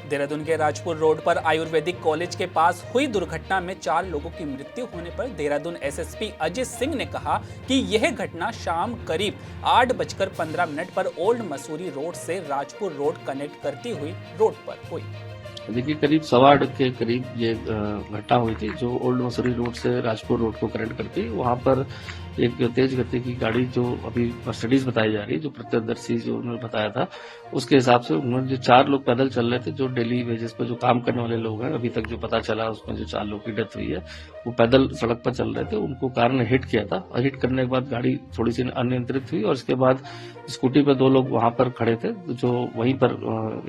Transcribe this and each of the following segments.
देहरादून के राजपुर रोड पर आयुर्वेदिक कॉलेज के पास हुई दुर्घटना में 4 लोगों की मृत्यु होने पर देहरादून एसएसपी अजय सिंह ने कहा कि यह घटना शाम करीब 8:15 पर ओल्ड मसूरी रोड से राजपुर रोड कनेक्ट करती हुई रोड पर हुई। देखिए, करीब 8:15 के करीब ये घटना हुई थी जो ओल्ड मसूरी रोड से राजपुर रोड को कनेक्ट करती। वहां पर एक तेज गति की गाड़ी जो अभी मर्सिडीज बताई जा रही है, जो प्रत्यक्षदर्शी जो उन्होंने बताया था उसके हिसाब से उन्होंने जो 4 लोग पैदल चल रहे थे, जो डेली वेजेस पर जो काम करने वाले लोग हैं, अभी तक जो पता चला उसमें जो 4 लोग की डेथ हुई है वो पैदल सड़क पर चल रहे थे। उनको कार ने हिट किया था और हिट करने के बाद गाड़ी थोड़ी सी अनियंत्रित हुई और इसके बाद स्कूटी पर 2 लोग वहां पर खड़े थे जो वहीं पर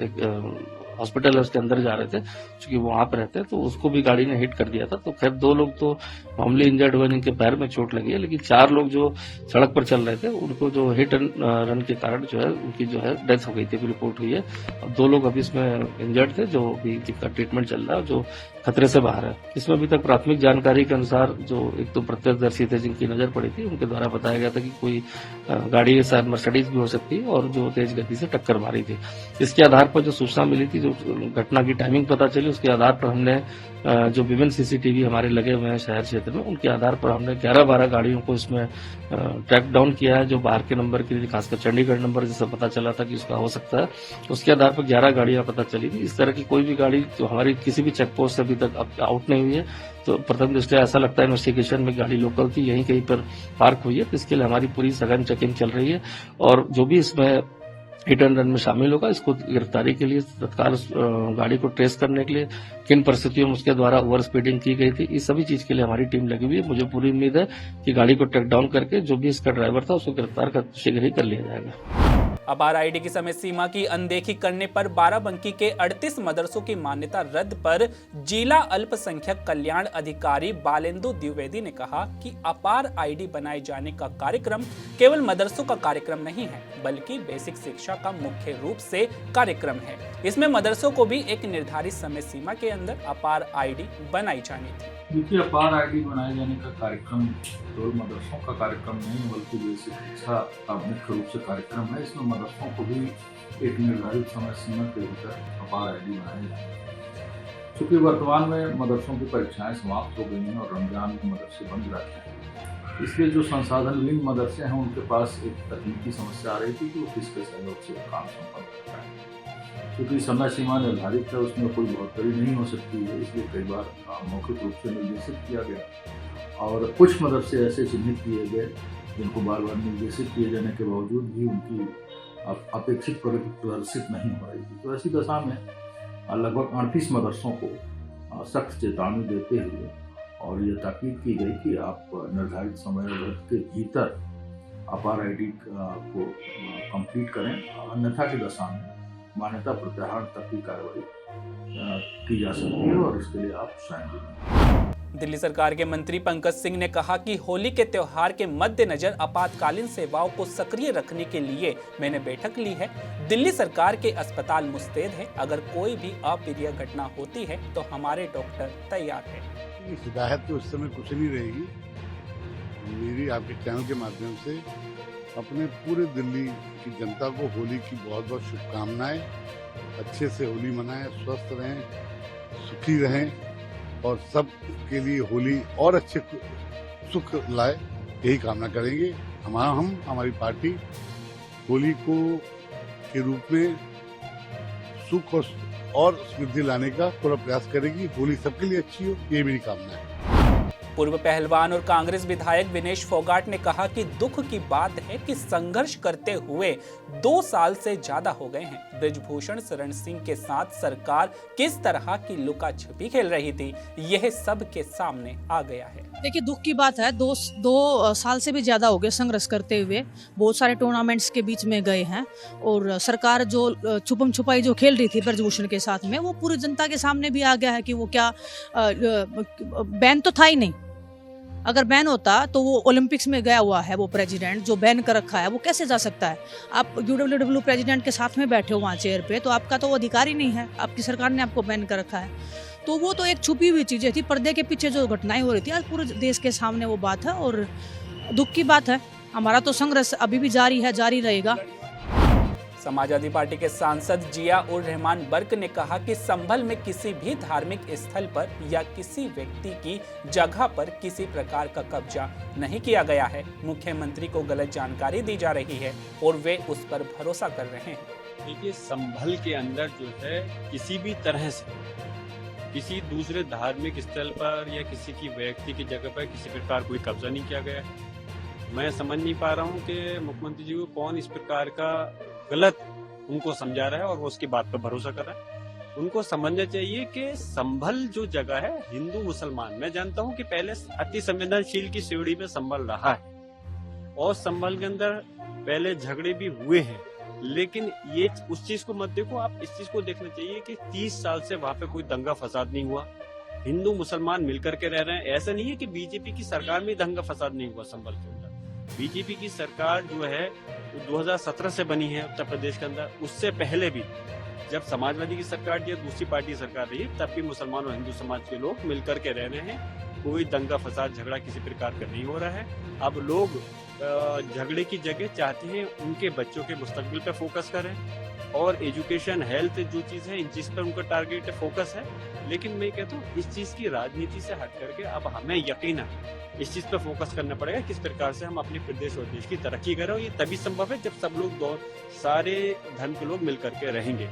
एक हॉस्पिटल है उसके अंदर जा रहे थे, क्योंकि वो वहां पर रहते हैं, तो उसको भी गाड़ी ने हिट कर दिया था। तो खैर 2 लोग तो मामूली इंजर्ड हुए, जिनके पैर में चोट लगी है, लेकिन 4 लोग जो सड़क पर चल रहे थे उनको जो हिट एंड रन के कारण जो है उनकी जो है डेथ हो गई थी, रिपोर्ट हुई है। और 2 लोग अभी इसमें इंजर्ड थे जो अभी जिनका ट्रीटमेंट चल रहा है, जो खतरे से बाहर है। इसमें अभी तक प्राथमिक जानकारी के अनुसार जो एक तो प्रत्यक्षदर्शी थे जिनकी नजर पड़ी थी, उनके द्वारा बताया गया था कि कोई गाड़ी शायद मर्सिडीज भी हो सकती है और जो तेज गति से टक्कर मारी थी। इसके आधार पर जो सूचना मिली थी, जो घटना की टाइमिंग पता चली, उसके आधार पर हमने जो विभिन्न सीसीटीवी हमारे लगे हुए हैं शहर क्षेत्र में, उनके आधार पर हमने 11-12 गाड़ियों को इसमें ट्रैक डाउन किया है, जो बाहर के नंबर की, खासकर चंडीगढ़ नंबर जिससे पता चला था कि उसका हो सकता है, उसके आधार पर 11 गाड़ियां पता चली थी। इस तरह की कोई भी गाड़ी जो हमारी किसी भी चेक पोस्ट से अभी तक आउट नहीं हुई है, तो प्रथम दृष्टया ऐसा लगता है इन्वेस्टिगेशन में गाड़ी लोकल थी, यहीं कहीं पर पार्क हुई है। तो इसके लिए हमारी पूरी सघन चेकिंग चल रही है और जो भी इसमें हिट एंड रन में शामिल होगा, इसको गिरफ्तारी के लिए तत्काल गाड़ी को ट्रेस करने के लिए किन परिस्थितियों में उसके द्वारा ओवर स्पीडिंग की गई थी, इस सभी चीज के लिए हमारी टीम लगी हुई है। मुझे पूरी उम्मीद है कि गाड़ी को ट्रैक डाउन करके जो भी इसका ड्राइवर था उसको गिरफ्तार शीघ्र ही कर लिया जाएगा। आपार आईडी की समय सीमा की अनदेखी करने पर बाराबंकी के 38 मदरसों की मान्यता रद्द पर जिला अल्पसंख्यक कल्याण अधिकारी बालेंदु द्विवेदी ने कहा कि आपार आईडी बनाए जाने का कार्यक्रम केवल मदरसों का कार्यक्रम नहीं है, बल्कि बेसिक शिक्षा का मुख्य रूप से कार्यक्रम है। इसमें मदरसों को भी एक निर्धारित समय सीमा के अंदर आपार आईडी बनाई जानी थी। देखिए, अपार आईडी बनाए जाने का कार्यक्रम केवल मदरसों का कार्यक्रम नहीं, बल्कि बेसिक शिक्षा का मुख्य रूप से कार्यक्रम है। इसमें मदरसों को भी एक निर्धारित समय सीमा के भीतर अपार आईडी बनाए जाए। चूँकि वर्तमान में मदरसों की परीक्षाएं समाप्त हो गई हैं और रमजान में मदरसे बंद रहते हैं, इसलिए जो संसाधन विहीन मदरसे हैं उनके पास एक तकनीकी समस्या आ रही थी कि वो किसके सहयोग से काम संपन्न करता है। क्योंकि समय सीमा निर्धारित है, उसमें कोई बढ़ोतरी नहीं हो सकती है, इसलिए कई बार मौखिक रूप से निर्देशित किया गया और कुछ मदरसे ऐसे चिन्हित किए गए जिनको बार बार निर्देशित किए जाने के बावजूद भी उनकी अपेक्षित प्रगति प्रदर्शित नहीं हो रही थी। तो ऐसी दशा में लगभग 38 मदरसों को सख्त चेतावनी देते हुए और ये ताकीद की गई कि आप निर्धारित समय के भीतर अपार आईडी को कंप्लीट करें, अन्यथा की दशा में मान्यता प्रत्याहार तक की कार्रवाई की जा सकती है और इसके लिए आप स्वयं जिम्मेदार। दिल्ली सरकार के मंत्री पंकज सिंह ने कहा कि होली के त्योहार के मद्देनजर आपातकालीन सेवाओं को सक्रिय रखने के लिए मैंने बैठक ली है। दिल्ली सरकार के अस्पताल मुस्तैद है, अगर कोई भी अप्रिय घटना होती है तो हमारे डॉक्टर तैयार है। हिदायत तो उस समय कुछ नहीं रहेगी। मेरी आपके चैनल के माध्यम से अपने पूरे दिल्ली की जनता को होली की बहुत बहुत शुभकामनाएं। अच्छे से होली मनाएं, स्वस्थ रहें, सुखी रहें और सब के लिए होली और अच्छे सुख लाए, यही कामना करेंगे। हमारी पार्टी होली को के रूप में सुख और समृद्धि लाने का पूरा प्रयास करेगी। होली सबके लिए अच्छी हो, ये मेरी कामना है। पूर्व पहलवान और कांग्रेस विधायक विनेश फोगाट ने कहा कि दुख की बात है कि संघर्ष करते हुए 2 साल से ज्यादा हो गए हैं। ब्रजभूषण शरण सिंह के साथ सरकार किस तरह की लुका छिपी खेल रही थी, यह सब के सामने आ गया है। देखिए, दुख की बात है, 2 साल से भी ज्यादा हो गए संघर्ष करते हुए, बहुत सारे टूर्नामेंट्स के बीच में गए हैं और सरकार जो छुपम छुपाई जो खेल रही थी ब्रजभूषण के साथ में, वो पूरी जनता के सामने भी आ गया है कि वो क्या बैन तो था ही नहीं। अगर बैन होता तो वो ओलंपिक्स में गया हुआ है, वो प्रेसिडेंट जो बैन कर रखा है वो कैसे जा सकता है? आप UWW प्रेसिडेंट के साथ में बैठे हो वहाँ चेयर पे, तो आपका तो अधिकार ही नहीं है, आपकी सरकार ने आपको बैन कर रखा है। तो वो तो एक छुपी हुई चीजें थी, पर्दे के पीछे जो घटनाएं हो रही थी, आज पूरे देश के सामने वो बात है और दुख की बात है। हमारा तो संघर्ष अभी भी जारी है, जारी रहेगा। समाजवादी पार्टी के सांसद जिया उर रहमान बर्क ने कहा कि संभल में किसी भी धार्मिक स्थल पर या किसी व्यक्ति की जगह पर किसी प्रकार का कब्जा नहीं किया गया है। मुख्यमंत्री को गलत जानकारी दी जा रही है और वे उस पर भरोसा कर रहे हैं। देखिए, संभल के अंदर जो है किसी भी तरह से किसी दूसरे धार्मिक स्थल पर या किसी की व्यक्ति की जगह पर किसी प्रकार कोई कब्जा नहीं किया गया है। मैं समझ नहीं पा रहा हूँ कि मुख्यमंत्री जी को कौन इस प्रकार का गलत उनको समझा रहा है और वो उसकी बात पर भरोसा कर रहा है। उनको समझना चाहिए कि संभल जो जगह है हिंदू मुसलमान, मैं जानता हूँ कि पहले अति संवेदनशील की श्रेणी में संभल रहा है और संभल के अंदर पहले झगड़े भी हुए हैं, लेकिन ये उस चीज को मत देखो, आप इस चीज को देखना चाहिए कि 30 साल से वहां पे कोई दंगा फसाद नहीं हुआ। हिंदू मुसलमान मिलकर के रह रहे हैं। ऐसा नहीं है कि बीजेपी की सरकार में दंगा फसाद नहीं हुआ संभल के अंदर। बीजेपी की सरकार जो है वो 2017 से बनी है उत्तर प्रदेश के अंदर। उससे पहले भी जब समाजवादी की सरकार या दूसरी पार्टी सरकार रही तब भी मुसलमान और हिंदू समाज के लोग मिलकर के रह रहे हैं। कोई दंगा फसाद झगड़ा किसी प्रकार का नहीं हो रहा है। अब लोग झगड़े की जगह चाहते हैं उनके बच्चों के मुस्तकबिल पे फोकस करें और एजुकेशन, हेल्थ जो चीज है इन चीज पर उनका टारगेट फोकस है। लेकिन मैं कहता हूँ इस चीज की राजनीति से हट करके अब हमें यकीन है इस चीज पर फोकस करना पड़ेगा किस प्रकार से हम अपने प्रदेश और देश की तरक्की करें। और ये तभी संभव है जब सब लोग सारे धर्म के लोग मिल करके रहेंगे।